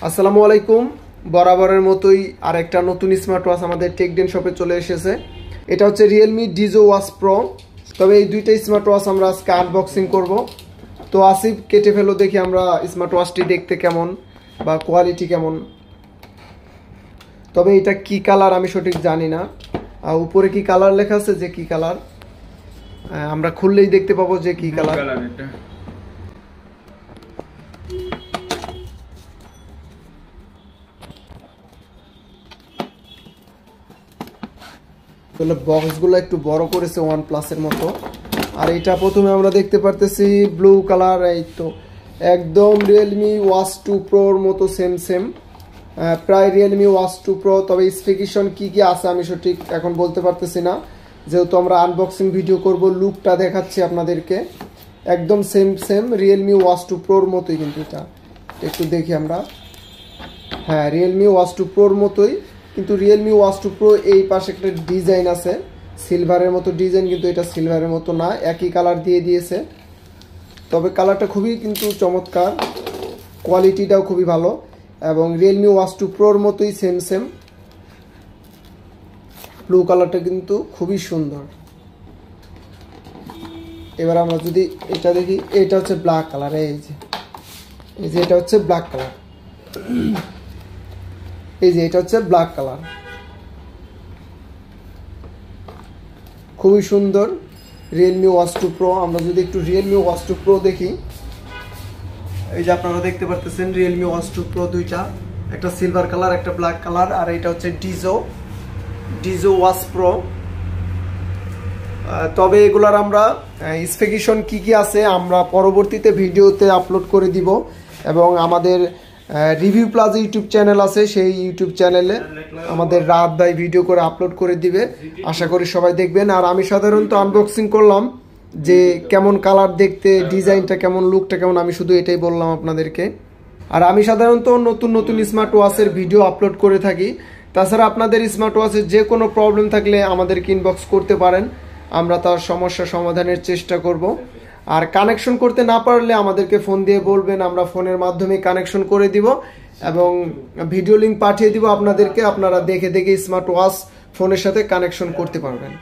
আসসালামু আলাইকুম। বরাবরের মতোই আরেকটা নতুন স্মার্ট ওয়াচ আমাদের টেকডেন শপে চলে এসেছে। এটা হচ্ছে Realme DIZO ওয়াচ প্রো। তবে এই দুইটা স্মার্ট ওয়াচ আমরা আজকে আনবক্সিং করব। তো আসিফ কেটে ফেলো, দেখি আমরা স্মার্ট ওয়াচটি দেখতে কেমন বা কোয়ালিটি কেমন। তবে এটা কি কালার আমি সঠিক জানি না, আর উপরে কি কালার লেখা আছে, যে কি কালার আমরা খুললেই দেখতে পাবো যে কি কালার। তাহলে বক্সগুলো একটু বড় করেছে OnePlus-এর মতো। আর এটা প্রথমে আমরা দেখতে পারতেছি ব্লু কালার। এই তো একদম Realme Watch 2 Pro-র মতো সেম প্রায় Realme Watch 2 Pro। তবে স্পেসিফিকেশন কি কি আছে আমি সঠিক এখন বলতে পারতেছি না, যেহেতু আমরা আনবক্সিং ভিডিও করব। লুকটা দেখাচ্ছি আপনাদেরকে, একদম সেম Realme Watch 2 Pro-র মতোই। কিন্তু এটা একটু দেখি আমরা, হ্যাঁ Realme Watch 2 Pro-র মতোই। কিন্তু Realme Watch 2 Pro এই পাশে একটা ডিজাইন আছে সিলভারের মতো ডিজাইন, কিন্তু এটা সিলভারের মতো না, একই কালার দিয়ে দিয়েছে। তবে কালারটা খুবই কিন্তু চমৎকার, কোয়ালিটিটাও খুবই ভালো, এবং Realme Watch 2 Pro-র মতোই সেম ব্লু কালারটা কিন্তু খুবই সুন্দর। এবার আমরা যদি এটা দেখি, এটা হচ্ছে ব্ল্যাক কালার। এই যে এটা হচ্ছে ব্ল্যাক কালার, এই যে এটা হচ্ছে ব্ল্যাক কালার, খুবই সুন্দর Realme Watch 2 Pro। আমরা যদি একটু Realme Watch 2 Pro দেখি, এই যে আপনারা দেখতে পারতেছেন Realme Watch 2 Pro দুইটা, একটা সিলভার কালার একটা ব্ল্যাক কালার। আর এটা হচ্ছে DIZO Watch Pro। তবে এগুলার আমরা স্পেসিফিকেশন কি কি আছে আমরা পরবর্তীতে ভিডিওতে আপলোড করে দিব, এবং আমাদের রিভিউ প্লাস ইউটিউব চ্যানেল আছে, সেই ইউটিউব চ্যানেলে আমাদের রাত ভাই ভিডিও করে আপলোড করে দিবে। আশা করি সবাই দেখবেন। আর আমি সাধারণত আনবক্সিং করলাম যে কেমন কালার দেখতে, ডিজাইনটা কেমন, লুকটা কেমন, আমি শুধু এটাই বললাম আপনাদেরকে। আর আমি সাধারণত নতুন স্মার্ট ওয়াচের ভিডিও আপলোড করে থাকি। তাছাড়া আপনাদের স্মার্ট ওয়াচের যে কোনো প্রবলেম থাকলে আমাদেরকে ইনবক্স করতে পারেন, আমরা তার সমস্যা সমাধানের চেষ্টা করব। আর কানেকশন করতে না পারলে আমাদেরকে ফোন দিয়ে বলবেন, আমরা ফোনের মাধ্যমে কানেকশন করে দিব এবং ভিডিও লিংক পাঠিয়ে দিব আপনাদেরকে। আপনারা দেখে স্মার্ট ওয়াচ ফোনের সাথে কানেকশন করতে পারবেন।